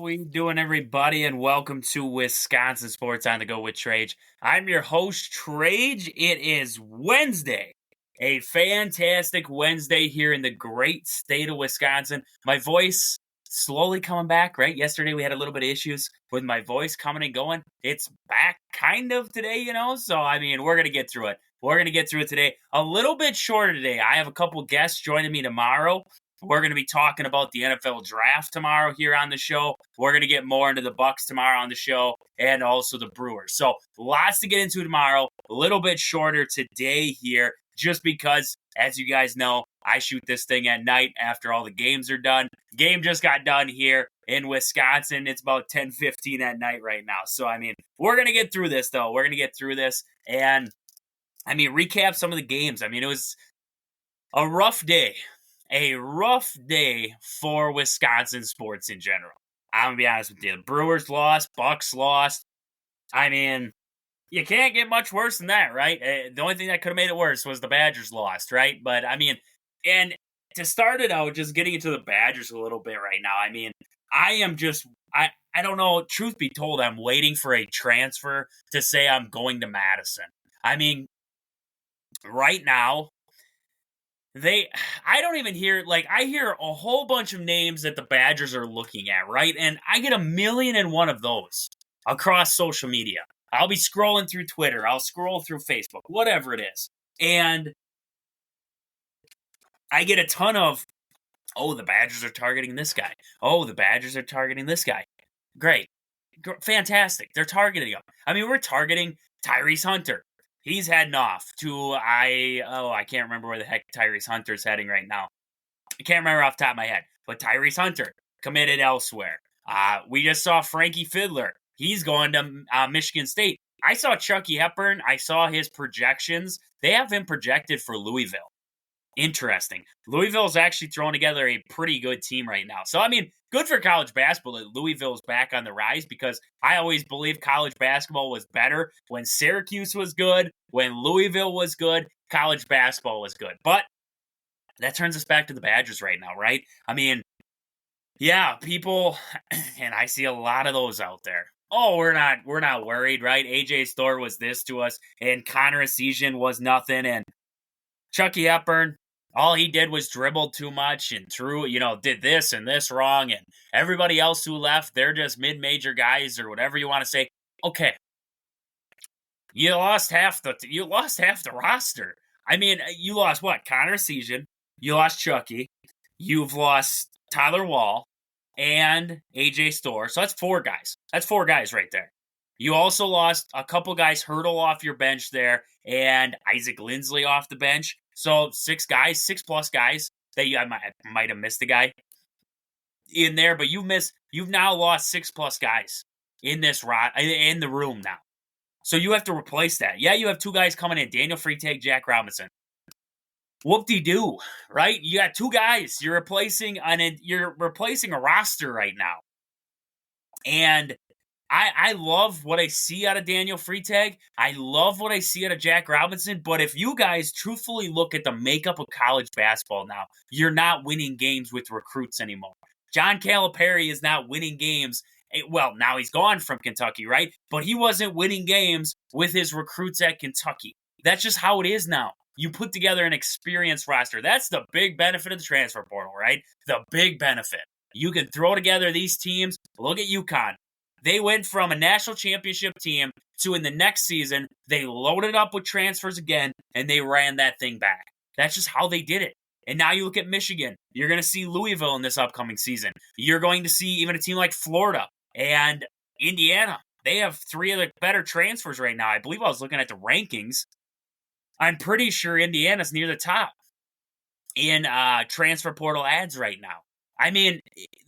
we doing, everybody, and welcome to Wisconsin Sports on the Go with Trage. I'm your host, Trage. It is Wednesday, a fantastic Wednesday here in the great state of Wisconsin. My voice slowly coming back, right? Yesterday we had a little bit of issues with my voice coming and going. It's back kind of today, so we're going to get through it. We're going to get through it today. A little bit shorter today. I have a couple guests joining me tomorrow. We're going to be talking about the NFL draft tomorrow here on the show. We're going to get more into the Bucks tomorrow on the show and also the Brewers. So lots to get into tomorrow. A little bit shorter today here just because, as you guys know, I shoot this thing at night after all the games are done. Game just got done here in Wisconsin. It's about 10:15 at night right now. So, we're going to get through this, though. We're going to get through this and, recap some of the games. It was a rough day. A rough day for Wisconsin sports in general. I'm going to be honest with you. The Brewers lost. Bucks lost. You can't get much worse than that, right? The only thing that could have made it worse was the Badgers lost, right? But, and to start it out, just getting into the Badgers a little bit right now, I don't know, truth be told, I'm waiting for a transfer to say I'm going to Madison. Right now, I don't even hear, I hear a whole bunch of names that the Badgers are looking at, right? And I get 1,000,001 of those across social media. I'll be scrolling through Twitter. I'll scroll through Facebook, whatever it is. And I get a ton of, oh, the Badgers are targeting this guy. Oh, the Badgers are targeting this guy. Great. Fantastic. They're targeting him. We're targeting Tyrese Hunter. He's heading off to, I can't remember where the heck Tyrese Hunter's heading right now. I can't remember off the top of my head. But Tyrese Hunter committed elsewhere. We just saw Frankie Fiddler. He's going to Michigan State. I saw Chucky Hepburn. I saw his projections. They have him projected for Louisville. Interesting. Louisville's actually throwing together a pretty good team right now. So, good for college basketball that Louisville's back on the rise because I always believed college basketball was better when Syracuse was good, when Louisville was good, college basketball was good. But that turns us back to the Badgers right now, right? People, and I see a lot of those out there. Oh, we're not worried, right? AJ Storr was this to us, and Connor Essegian was nothing, and Chucky Hepburn, all he did was dribble too much and did this and this wrong, and everybody else who left, they're just mid-major guys or whatever you want to say. Okay, you lost half the roster. You lost what? Connor Essegian, you lost Chucky, you've lost Tyler Wall, and AJ Storr. So that's 4 guys. That's 4 guys right there. You also lost a couple guys, Hurdle off your bench there, and Isaac Lindsley off the bench. So 6 guys, 6+ guys that I might have missed a guy in there, but you've now lost 6+ guys in the room now. So you have to replace that. Yeah, you have 2 guys coming in, Daniel Freitag, Jack Robinson. Whoop-de-doo, right? You got 2 guys. You're replacing a roster right now. And I love what I see out of Daniel Freitag. I love what I see out of Jack Robinson. But if you guys truthfully look at the makeup of college basketball now, you're not winning games with recruits anymore. John Calipari is not winning games. Well, now he's gone from Kentucky, right? But he wasn't winning games with his recruits at Kentucky. That's just how it is now. You put together an experienced roster. That's the big benefit of the transfer portal, right? The big benefit. You can throw together these teams. Look at UConn. They went from a national championship team to, in the next season, they loaded up with transfers again, and they ran that thing back. That's just how they did it. And now you look at Michigan. You're going to see Louisville in this upcoming season. You're going to see even a team like Florida and Indiana. They have 3 of the better transfers right now. I believe I was looking at the rankings. I'm pretty sure Indiana's near the top in transfer portal ads right now.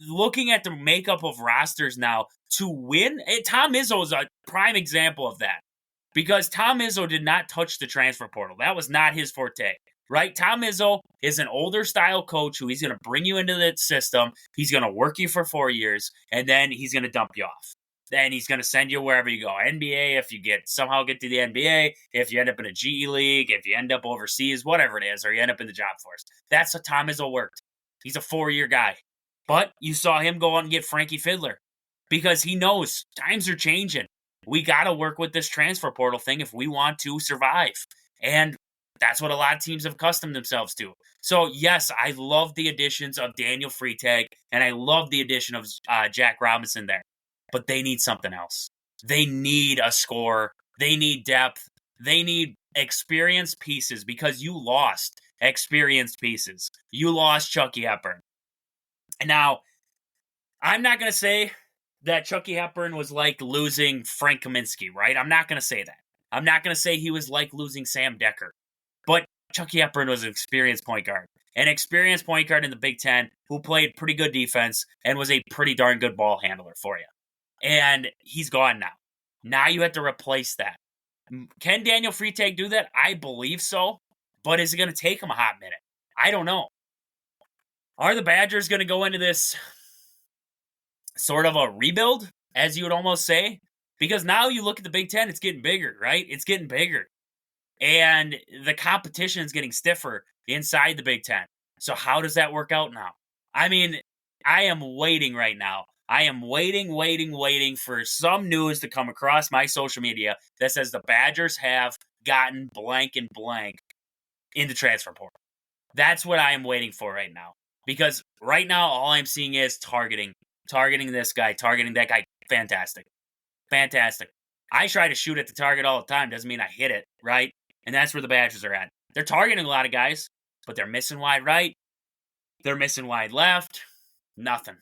Looking at the makeup of rosters now to win, Tom Izzo is a prime example of that because Tom Izzo did not touch the transfer portal. That was not his forte, right? Tom Izzo is an older style coach who he's going to bring you into the system. He's going to work you for 4 years, and then he's going to dump you off. Then he's going to send you wherever you go. NBA, if you somehow get to the NBA, if you end up in a GE League, if you end up overseas, whatever it is, or you end up in the job force. That's how Tom Izzo worked. He's a 4-year guy. But you saw him go out and get Frankie Fiddler. because he knows times are changing. We got to work with this transfer portal thing if we want to survive. And that's what a lot of teams have accustomed themselves to. So, yes, I love the additions of Daniel Freitag, and I love the addition of Jack Robinson there. But they need something else. They need a scorer. They need depth. They need experienced pieces because you lost experienced pieces. You lost Chucky Hepburn. And now, I'm not going to say that Chucky Hepburn was like losing Frank Kaminsky, right? I'm not going to say that. I'm not going to say he was like losing Sam Decker. But Chucky Hepburn was an experienced point guard. An experienced point guard in the Big Ten who played pretty good defense and was a pretty darn good ball handler for you. And he's gone now. Now you have to replace that. Can Daniel Freitag do that? I believe so. But is it going to take him a hot minute? I don't know. Are the Badgers going to go into this sort of a rebuild, as you would almost say? Because now you look at the Big Ten, it's getting bigger, right? It's getting bigger. And the competition is getting stiffer inside the Big Ten. So how does that work out now? I mean, I am waiting right now. I am waiting for some news to come across my social media that says the Badgers have gotten blank and blank in the transfer portal. That's what I am waiting for right now. Because right now, all I'm seeing is targeting this guy, targeting that guy. Fantastic. I try to shoot at the target all the time. Doesn't mean I hit it, right? And that's where the Badgers are at. They're targeting a lot of guys, but they're missing wide right. They're missing wide left. Nothing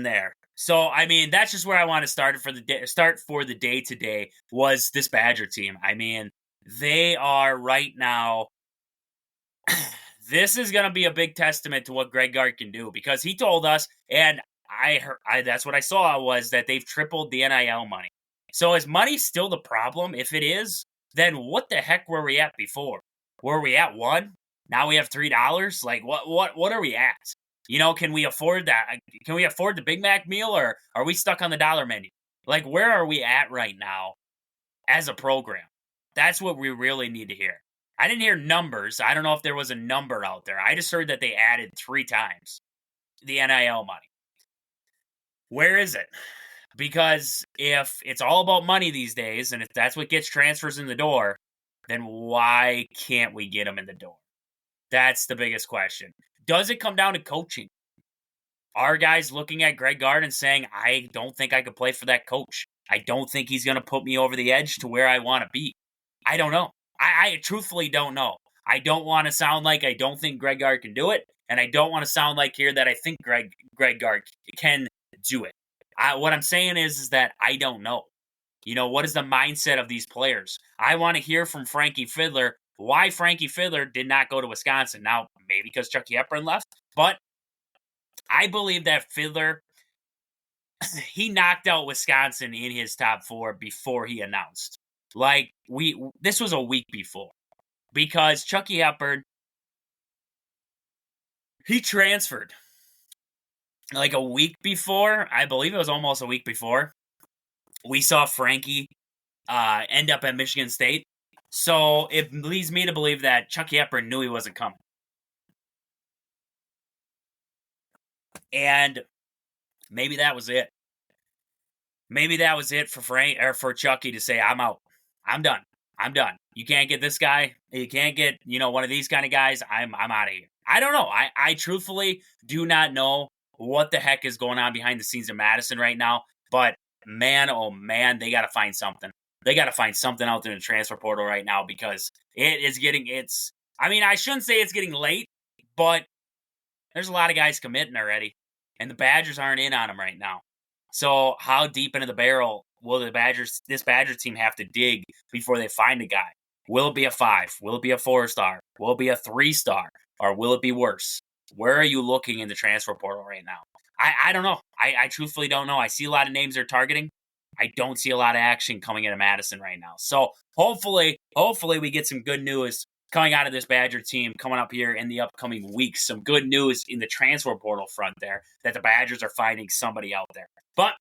there. So, I mean, that's just where I want to start for the day today was this Badger team. I mean, they are right now. This is going to be a big testament to what Greg Gard can do because he told us, and that's what I saw was that they've tripled the NIL money. So is money still the problem? If it is, then what the heck were we at before? Were we at $1? Now we have $3? Like what are we at? You know, can we afford that? Can we afford the Big Mac meal or are we stuck on the dollar menu? Like where are we at right now as a program? That's what we really need to hear. I didn't hear numbers. I don't know if there was a number out there. I just heard that they added 3 times the NIL money. Where is it? Because if it's all about money these days, and if that's what gets transfers in the door, then why can't we get them in the door? That's the biggest question. Does it come down to coaching? Are guys looking at Greg Gard and saying, I don't think I could play for that coach. I don't think he's going to put me over the edge to where I want to be. I don't know. I truthfully don't know. I don't want to sound like I don't think Greg Gard can do it, and I don't want to sound like here that I think Greg Gard can do it. What I'm saying is that I don't know. You know, what is the mindset of these players? I want to hear from Frankie Fiddler why Frankie Fiddler did not go to Wisconsin. Now, maybe because Chucky Hepburn left, but I believe that Fiddler, he knocked out Wisconsin in his top 4 before he announced. Like, this was a week before. Because Chucky Hepburn, he transferred. Like a week before, I believe it was almost a week before, we saw Frankie end up at Michigan State. So it leads me to believe that Chucky Hepburn knew he wasn't coming. And maybe that was it. Maybe that was it for Chucky to say, I'm out. I'm done. You can't get this guy. You can't get, one of these kind of guys. I'm out of here. I don't know. I truthfully do not know what the heck is going on behind the scenes in Madison right now. But man, oh man, they got to find something. They got to find something out there in the transfer portal right now because I shouldn't say it's getting late, but there's a lot of guys committing already. And the Badgers aren't in on them right now. So how deep into the barrel will this Badger team have to dig before they find a guy? Will it be a 5? Will it be a 4-star? Will it be a 3-star? Or will it be worse? Where are you looking in the transfer portal right now? I don't know. I truthfully don't know. I see a lot of names they're targeting. I don't see a lot of action coming into Madison right now. So hopefully we get some good news coming out of this Badger team coming up here in the upcoming weeks. Some good news in the transfer portal front there that the Badgers are finding somebody out there. But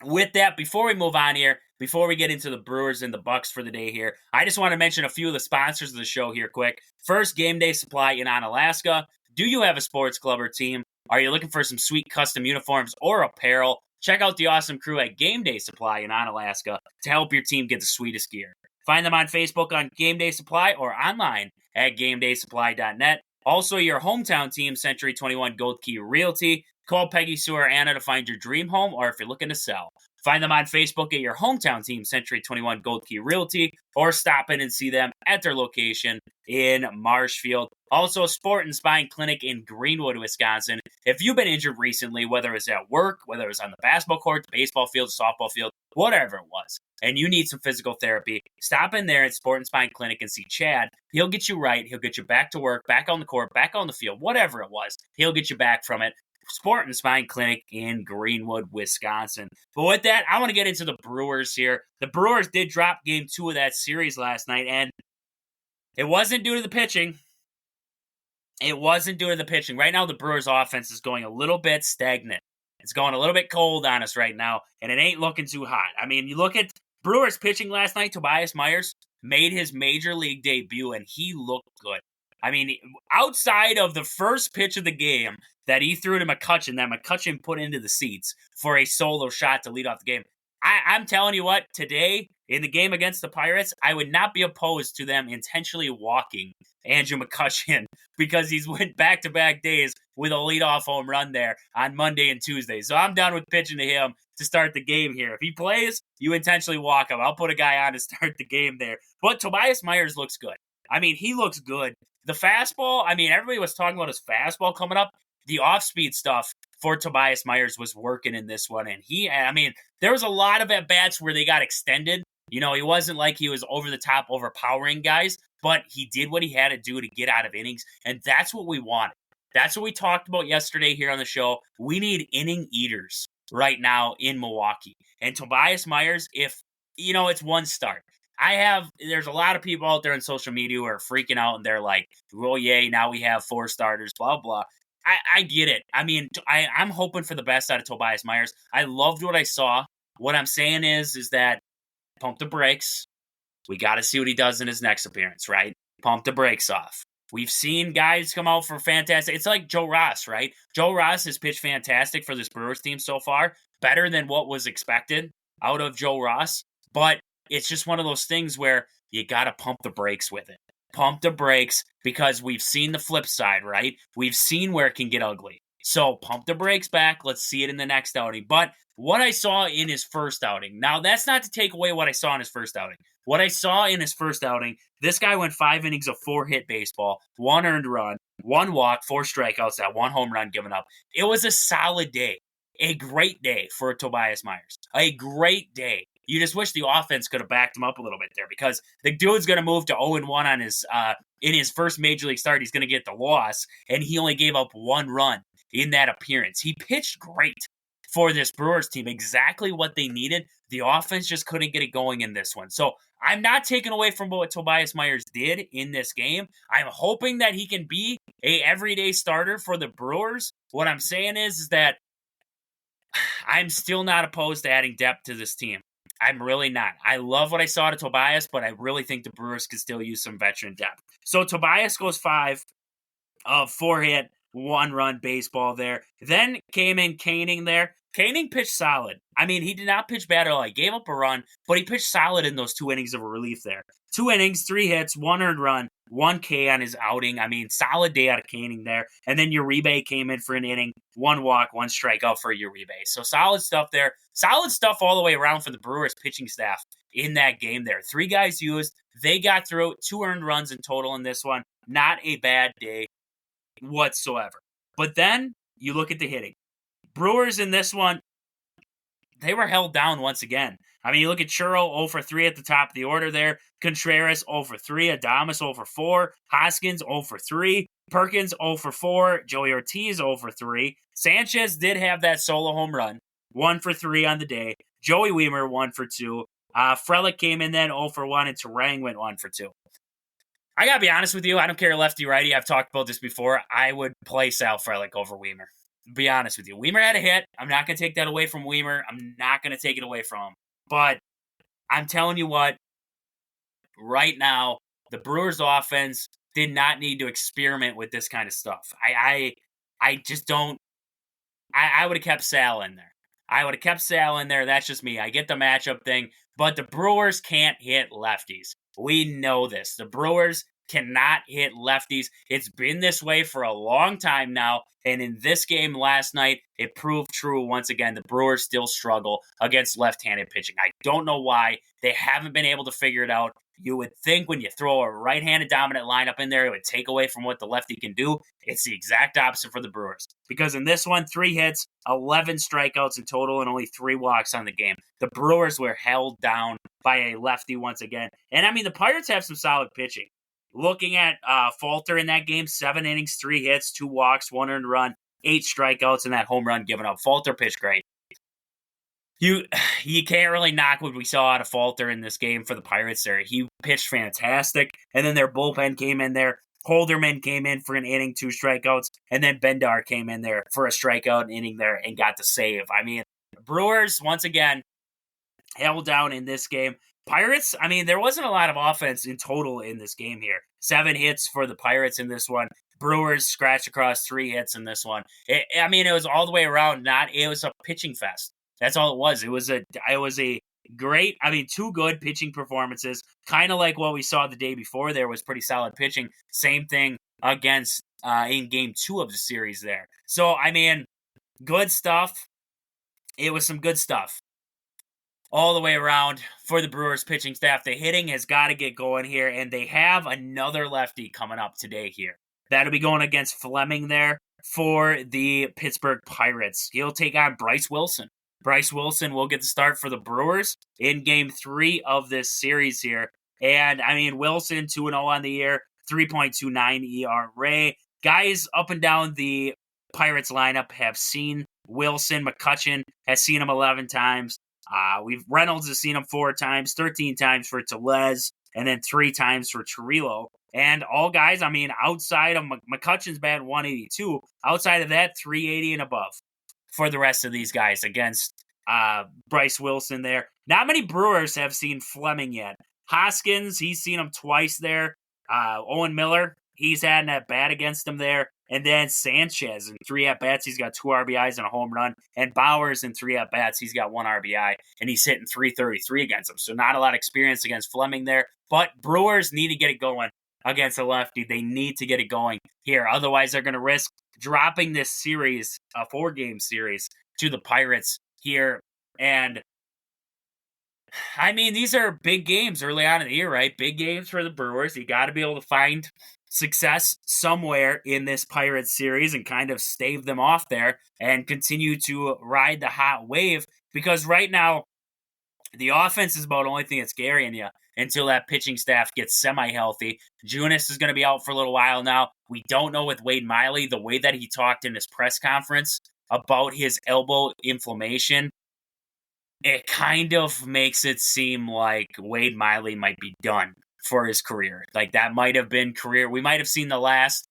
with that, before we move on here, before we get into the Brewers and the Bucks for the day here, I just want to mention a few of the sponsors of the show here quick. First, Game Day Supply in Onalaska. Do you have a sports club or team? Are you looking for some sweet custom uniforms or apparel? check out the awesome crew at Game Day Supply in Onalaska to help your team get the sweetest gear. Find them on Facebook on Game Day Supply or online at GameDaySupply.net. Also, your hometown team, Century 21 Gold Key Realty. Call Peggy, Sue, or Anna to find your dream home, or if you're looking to sell. Find them on Facebook at your hometown team, Century 21 Gold Key Realty, or stop in and see them at their location in Marshfield. Also, Sport and Spine Clinic in Greenwood, Wisconsin. If you've been injured recently, whether it's at work, whether it's on the basketball court, the baseball field, softball field, whatever it was, and you need some physical therapy, stop in there at Sport and Spine Clinic and see Chad. He'll get you right. He'll get you back to work, back on the court, back on the field, whatever it was. He'll get you back from it. Sport and Spine Clinic in Greenwood, Wisconsin. But with that, I want to get into the Brewers here. The Brewers did drop game 2 of that series last night, and it wasn't due to the pitching. It wasn't due to the pitching. Right now, the Brewers' offense is going a little bit stagnant. It's going a little bit cold on us right now, and it ain't looking too hot. I mean, you look at Brewers pitching last night. Tobias Myers made his major league debut, and he looked good. I mean, outside of the first pitch of the game that he threw to McCutchen, that McCutchen put into the seats for a solo shot to lead off the game, I'm telling you what, today, in the game against the Pirates, I would not be opposed to them intentionally walking Andrew McCutchen because he's went back-to-back days with a leadoff home run there on Monday and Tuesday. So I'm done with pitching to him to start the game here. If he plays, you intentionally walk him. I'll put a guy on to start the game there. But Tobias Myers looks good. I mean, he looks good. The fastball, I mean, everybody was talking about his fastball coming up. The off-speed stuff for Tobias Myers was working in this one. And there was a lot of at-bats where they got extended. You know, he wasn't like he was over the top, overpowering guys, but he did what he had to do to get out of innings. And that's what we wanted. That's what we talked about yesterday here on the show. We need inning eaters right now in Milwaukee. And Tobias Myers, if, it's one start. There's a lot of people out there on social media who are freaking out and they're like, well, yay, now we have 4 starters, blah, blah. I get it. I mean, I'm hoping for the best out of Tobias Myers. I loved what I saw. What I'm saying is that pump the brakes. We got to see what he does in his next appearance, right? Pump the brakes off. We've seen guys come out for fantastic. It's like Joe Ross, right? Joe Ross has pitched fantastic for this Brewers team so far. Better than what was expected out of Joe Ross. But it's just one of those things where you got to pump the brakes with it. Pump the brakes because we've seen the flip side, right? We've seen where it can get ugly. So pump the brakes back. Let's see it in the next outing. But what I saw in his first outing, now that's not to take away what I saw in his first outing. What I saw in his first outing, this guy went 5 innings of 4-hit baseball, 1 earned run, 1 walk, 4 strikeouts, that 1 home run given up. It was a solid day. A great day for Tobias Myers. A great day. You just wish the offense could have backed him up a little bit there because the dude's going to move to 0-1 on in his first major league start. He's going to get the loss, and he only gave up 1 run in that appearance. He pitched great for this Brewers team, exactly what they needed. The offense just couldn't get it going in this one. So I'm not taking away from what Tobias Myers did in this game. I'm hoping that he can be a everyday starter for the Brewers. What I'm saying is that I'm still not opposed to adding depth to this team. I'm really not. I love what I saw to Tobias, but I really think the Brewers could still use some veteran depth. So Tobias goes 5 of 4-hit, 1-run baseball there. Then came in Koenig there. Koenig pitched solid. I mean, he did not pitch bad at all. He gave up a run, but he pitched solid in those 2 innings of relief there. 2 innings, 3 hits, 1 earned run, 1 K on his outing. I mean, solid day out of Koenig there. And then Uribe came in for an inning, 1 walk, 1 strikeout for Uribe. So solid stuff there. Solid stuff all the way around for the Brewers pitching staff in that game there. 3 guys used. They got through 2 earned runs in total in this one. Not a bad day whatsoever. But then you look at the hitting. Brewers in this one, they were held down once again. I mean, you look at Churro, 0 for 3 at the top of the order there. Contreras, 0 for 3. Adames, 0 for 4. Hoskins, 0 for 3. Perkins, 0 for 4. Joey Ortiz, 0 for 3. Sanchez did have that solo home run, 1 for 3 on the day. Joey Wiemer, 1 for 2. Frelick came in then, 0 for 1, and Terang went 1 for 2. I got to be honest with you. I don't care lefty-righty. I've talked about this before. I would play Sal Frelick over Wiemer. Be honest with you. Wiemer had a hit. I'm not going to take that away from Wiemer. I'm not going to take it away from him. But I'm telling you what, right now, the Brewers offense did not need to experiment with this kind of stuff. I just don't. I would have kept Sal in there. I would have kept Sale in there. That's just me. I get the matchup thing, but the Brewers can't hit lefties. We know this. The Brewers cannot hit lefties. It's been this way for a long time now. And in this game last night, it proved true once again. The Brewers still struggle against left-handed pitching. I don't know why. They haven't been able to figure it out. You would think when you throw a right-handed dominant lineup in there, it would take away from what the lefty can do. It's the exact opposite for the Brewers. Because in this one, 3 hits, 11 strikeouts in total, and only 3 walks on the game. The Brewers were held down by a lefty once again. And, I mean, the Pirates have some solid pitching. Looking at Falter in that game, 7 innings, 3 hits, 2 walks, 1 earned run, 8 strikeouts, and that home run given up. Falter pitched great. You can't really knock what we saw out of Falter in this game for the Pirates there. He pitched fantastic, and then their bullpen came in there. Holderman came in for an inning, 2 strikeouts, and then Bendar came in there for a strikeout inning there and got the save. I mean, Brewers, once again, held down in this game. Pirates, I mean, there wasn't a lot of offense in total in this game here. 7 hits for the Pirates in this one. Brewers scratched across 3 hits in this one. It was all the way around. It was a pitching fest. That's all it was. It was a great, 2 good pitching performances, kind of like what we saw the day before. There was pretty solid pitching. Same thing against in game 2 of the series there. So, I mean, good stuff. It was some good stuff all the way around for the Brewers pitching staff. The hitting has got to get going here, and they have another lefty coming up today here. That'll be going against Fleming there for the Pittsburgh Pirates. He'll take on Bryce Wilson. Bryce Wilson will get the start for the Brewers in Game 3 of this series here. And, Wilson, 2-0 on the year, 3.29 ERA. Guys up and down the Pirates lineup have seen Wilson. McCutchen has seen him 11 times. Reynolds has seen him 4 times, 13 times for Tellez, and then 3 times for Chirillo. And all guys, outside of McCutchen's batting 182, outside of that, 380 and above for the rest of these guys against Bryce Wilson there. Not many Brewers have seen Fleming yet. Hoskins, he's seen him twice there. Owen Miller, he's had an at-bat against him there. And then Sanchez, in 3 at-bats, he's got 2 RBIs and a home run. And Bowers, in 3 at-bats, he's got 1 RBI, and he's hitting .333 against him. So not a lot of experience against Fleming there. But Brewers need to get it going against a lefty. They need to get it going here. Otherwise, they're going to risk dropping this series, a 4-game series, to the Pirates here. And, these are big games early on in the year, right? Big games for the Brewers. You got to be able to find success somewhere in this Pirates series and kind of stave them off there and continue to ride the hot wave, because right now the offense is about the only thing that's carrying you until that pitching staff gets semi-healthy. Junis is going to be out for a little while now. We don't know with Wade Miley, the way that he talked in his press conference about his elbow inflammation, it kind of makes it seem like Wade Miley might be done for his career. Like, that might have been career. We might have seen the last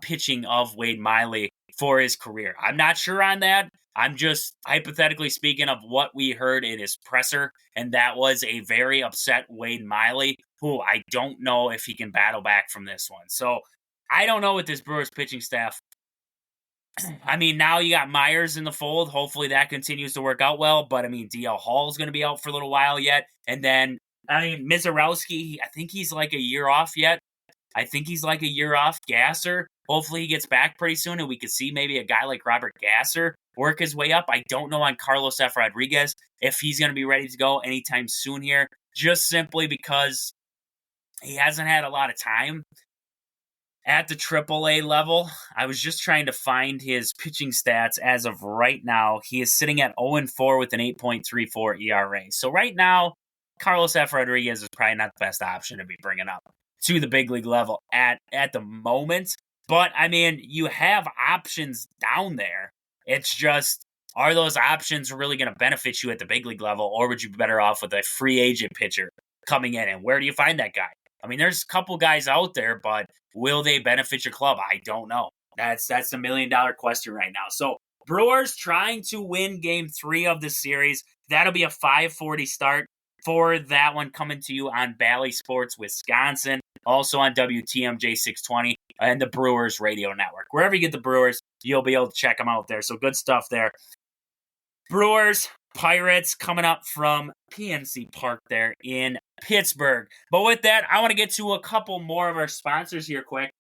pitching of Wade Miley for his career. I'm not sure on that. I'm just hypothetically speaking of what we heard in his presser, and that was a very upset Wade Miley, who I don't know if he can battle back from this one. So I don't know with this Brewers pitching staff. Now you got Myers in the fold. Hopefully that continues to work out well. But, DL Hall's going to be out for a little while yet. And then, Mizorowski, I think he's like a year off yet. Gasser, hopefully he gets back pretty soon, and we could see maybe a guy like Robert Gasser work his way up. I don't know on Carlos F. Rodriguez if he's going to be ready to go anytime soon here, just simply because he hasn't had a lot of time at the AAA level. I was just trying to find his pitching stats as of right now. He is sitting at 0-4 with an 8.34 ERA. So right now, Carlos F. Rodriguez is probably not the best option to be bringing up to the big league level at the moment. But, you have options down there. It's just, are those options really going to benefit you at the big league level, or would you be better off with a free agent pitcher coming in? And where do you find that guy? There's a couple guys out there, but will they benefit your club? I don't know. That's the $1 million question right now. So Brewers trying to win Game 3 of the series. That'll be a 5:40 start for that one, coming to you on Bally Sports Wisconsin, also on WTMJ 620 and the Brewers Radio Network. Wherever you get the Brewers, you'll be able to check them out there. So good stuff there. Brewers, Pirates coming up from PNC Park there in Pittsburgh. But with that, I want to get to a couple more of our sponsors here quick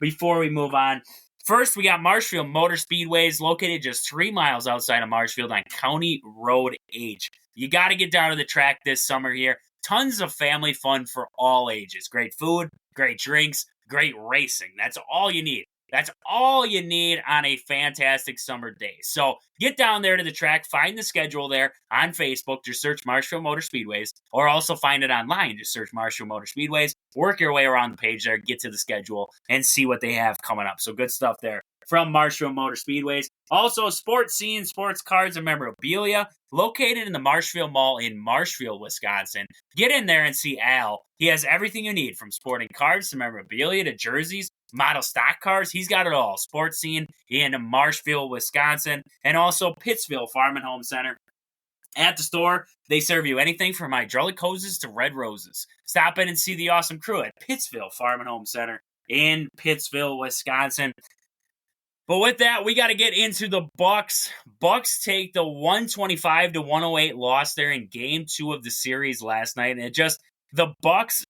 before we move on. First, we got Marshfield Motor Speedways, located just 3 miles outside of Marshfield on County Road H. You got to get down to the track this summer here. Tons of family fun for all ages. Great food, great drinks, great racing. That's all you need. That's all you need on a fantastic summer day. So get down there to the track, find the schedule there on Facebook, just search Marshfield Motor Speedways, or also find it online, just search Marshfield Motor Speedways, work your way around the page there, get to the schedule, and see what they have coming up. So good stuff there from Marshfield Motor Speedways. Also, Sports Scene, Sports Cards, and Memorabilia, located in the Marshfield Mall in Marshfield, Wisconsin. Get in there and see Al. He has everything you need, from sporting cards to memorabilia to jerseys, model stock cars. He's got it all. Sports Scene in Marshfield, Wisconsin, and also Pittsville Farm and Home Center. At the store, they serve you anything from hydraulic hoses to red roses. Stop in and see the awesome crew at Pittsville Farm and Home Center in Pittsville, Wisconsin. But with that, we got to get into the Bucks. Bucks take the 125-108 loss there in Game 2 of the series last night. And the Bucks,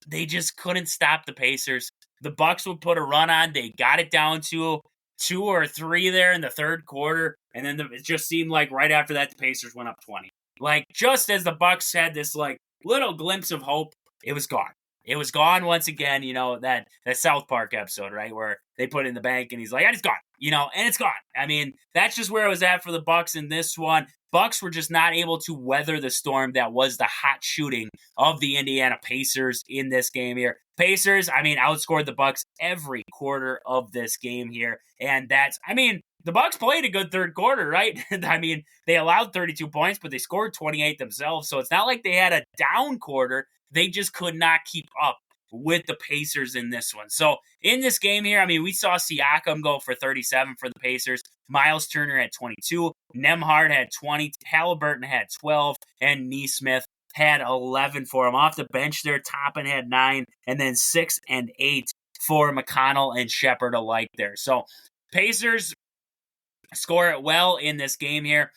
they just couldn't stop the Pacers. The Bucks would put a run on. They got it down to 2 or 3 there in the third quarter. And then it just seemed like right after that, the Pacers went up 20. Like, just as the Bucks had this, like, little glimpse of hope, it was gone. It was gone once again, that South Park episode, right, where they put it in the bank and he's like, and it's gone, and it's gone. I mean, that's just where it was at for the Bucks in this one. Bucks were just not able to weather the storm that was the hot shooting of the Indiana Pacers in this game here. Pacers, outscored the Bucks every quarter of this game here. And the Bucks played a good third quarter, right? They allowed 32 points, but they scored 28 themselves. So it's not like they had a down quarter. They just could not keep up with the Pacers in this one. So in this game here, we saw Siakam go for 37 for the Pacers. Miles Turner had 22. Nembhard had 20. Halliburton had 12. And Nesmith had 11 for him. Off the bench there, Toppin had 9. And then 6 and 8 for McConnell and Shepard alike there. So Pacers score it well in this game here.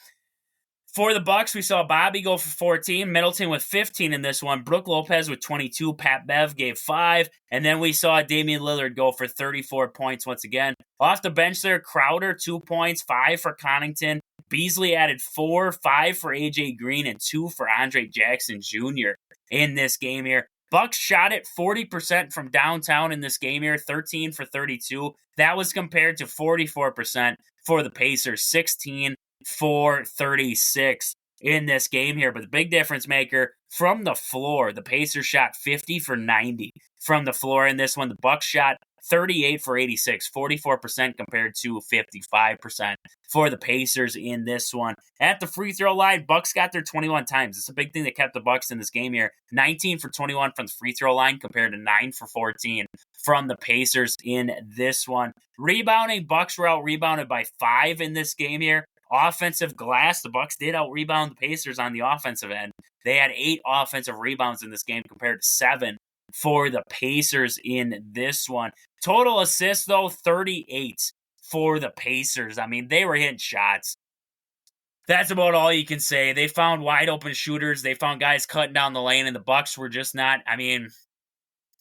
For the Bucks, we saw Bobby go for 14, Middleton with 15 in this one, Brook Lopez with 22, Pat Bev gave 5, and then we saw Damian Lillard go for 34 points once again. Off the bench there, Crowder, 2 points, 5 for Connaughton, Beasley added 4, 5 for A.J. Green, and 2 for Andre Jackson Jr. in this game here. Bucks shot it 40% from downtown in this game here, 13 for 32. That was compared to 44% for the Pacers, 16 for 36 in this game here. But the big difference maker from the floor, the Pacers shot 50 for 90 from the floor in this one. The Bucks shot 38 for 86, 44% compared to 55% for the Pacers in this one. At the free throw line, Bucks got there 21 times. It's a big thing that kept the Bucks in this game here. 19 for 21 from the free throw line compared to 9 for 14 from the Pacers in this one. Rebounding, Bucks were out-rebounded by 5 in this game here. Offensive glass, the Bucks did out-rebound the Pacers on the offensive end. They had 8 offensive rebounds in this game compared to 7 for the Pacers in this one. Total assists, though, 38 for the Pacers. They were hitting shots. That's about all you can say. They found wide-open shooters. They found guys cutting down the lane, and the Bucks were just not,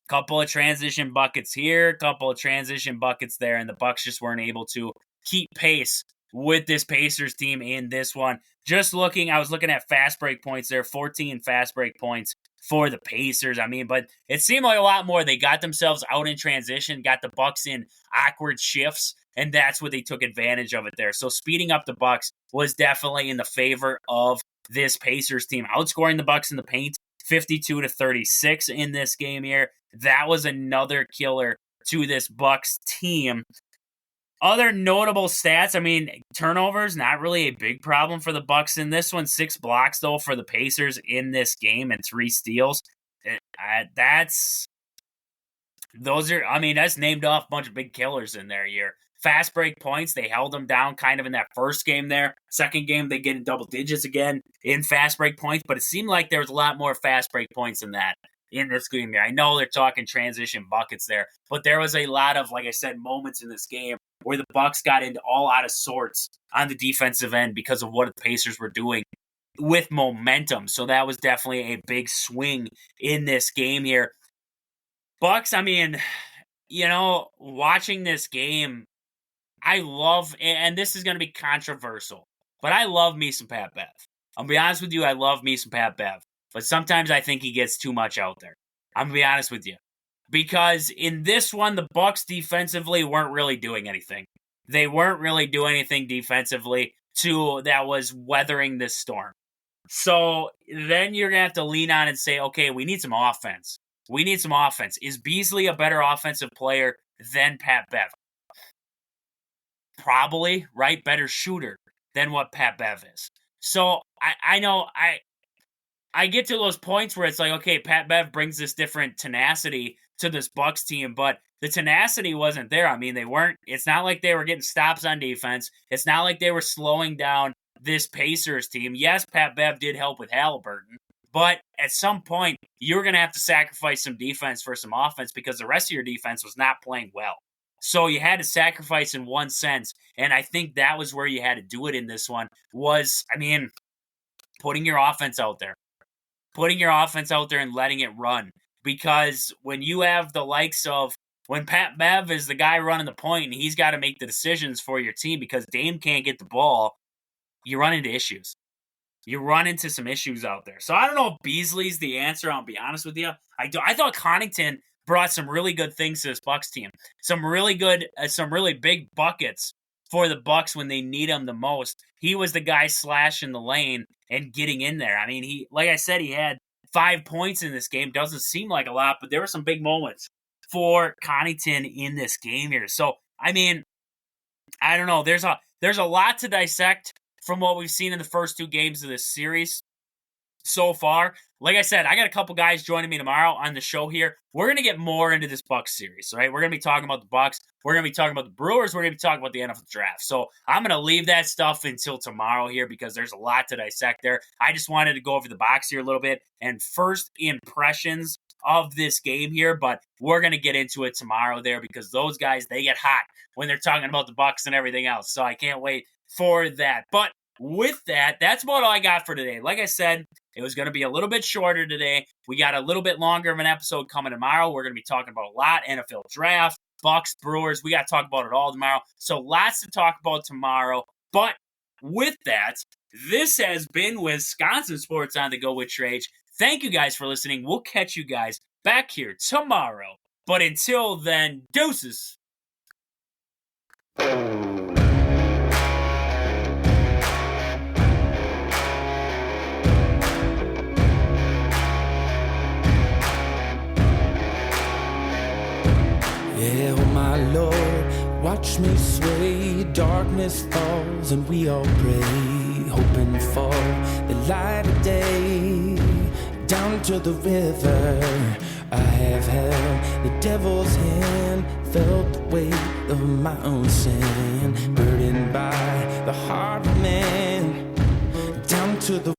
couple of transition buckets here, couple of transition buckets there, and the Bucks just weren't able to keep pace with this Pacers team in this one. I was looking at fast break points there, 14 fast break points for the Pacers. But it seemed like a lot more. They got themselves out in transition, got the Bucks in awkward shifts, and that's what they took advantage of it there. So speeding up the Bucks was definitely in the favor of this Pacers team. Outscoring the Bucks in the paint, 52-36 in this game here. That was another killer to this Bucks team. Other notable stats, turnovers, not really a big problem for the Bucks in this one. 6 blocks, though, for the Pacers in this game and 3 steals. That's named off a bunch of big killers in there here. Fast break points, they held them down kind of in that first game there. Second game, they get in double digits again in fast break points, but it seemed like there was a lot more fast break points than that in this game here. I know they're talking transition buckets there, but there was a lot of, like I said, moments in this game where the Bucks got into all out of sorts on the defensive end because of what the Pacers were doing with momentum. So that was definitely a big swing in this game here. Bucks, I mean, watching this game, I love, and this is going to be controversial, but I love me some Pat Bev. I'll be honest with you, I love me some Pat Bev, but sometimes I think he gets too much out there. I'm going to be honest with you. Because in this one, the Bucks defensively weren't really doing anything. They weren't really doing anything defensively that was weathering this storm. So then you're going to have to lean on and say, okay, we need some offense. We need some offense. Is Beasley a better offensive player than Pat Bev? Probably, right? Better shooter than what Pat Bev is. So I know I get to those points where it's like, okay, Pat Bev brings this different tenacity to this Bucks team, but the tenacity wasn't there. I mean, it's not like they were getting stops on defense. It's not like they were slowing down this Pacers team. Yes, Pat Bev did help with Halliburton, but at some point, you're going to have to sacrifice some defense for some offense because the rest of your defense was not playing well. So you had to sacrifice in one sense, and I think that was where you had to do it in this one putting your offense out there. Putting your offense out there and letting it run. Because when you have the likes of, when Pat Bev is the guy running the point and he's got to make the decisions for your team because Dame can't get the ball, you run into issues. You run into some issues out there. So I don't know if Beasley's the answer, I'll be honest with you. I thought Connaughton brought some really good things to this Bucks team. Some really big buckets for the Bucks when they need him the most. He was the guy slashing the lane and getting in there. I mean, like I said, he had 5 points in this game. Doesn't seem like a lot, but there were some big moments for Connaughton in this game here. So, I mean, I don't know. There's a lot to dissect from what we've seen in the first 2 games of this series so far. Like I said, I got a couple guys joining me tomorrow on the show here. We're going to get more into this Bucks series, right? We're going to be talking about the Bucks. We're going to be talking about the Brewers. We're going to be talking about the NFL draft. So I'm going to leave that stuff until tomorrow here because there's a lot to dissect there. I just wanted to go over the box here a little bit and first impressions of this game here, but we're going to get into it tomorrow there because those guys, they get hot when they're talking about the Bucks and everything else. So I can't wait for that. But with that, that's about all I got for today. Like I said, it was going to be a little bit shorter today. We got a little bit longer of an episode coming tomorrow. We're going to be talking about a lot. NFL draft, Bucks, Brewers. We got to talk about it all tomorrow. So lots to talk about tomorrow. But with that, this has been Wisconsin Sports on the Go with Trage. Thank you guys for listening. We'll catch you guys back here tomorrow. But until then, deuces. Yeah, oh my Lord, watch me sway. Darkness falls and we all pray, hoping for the light of day. Down to the river, I have held the devil's hand, felt the weight of my own sin, burdened by the heart of man. Down to the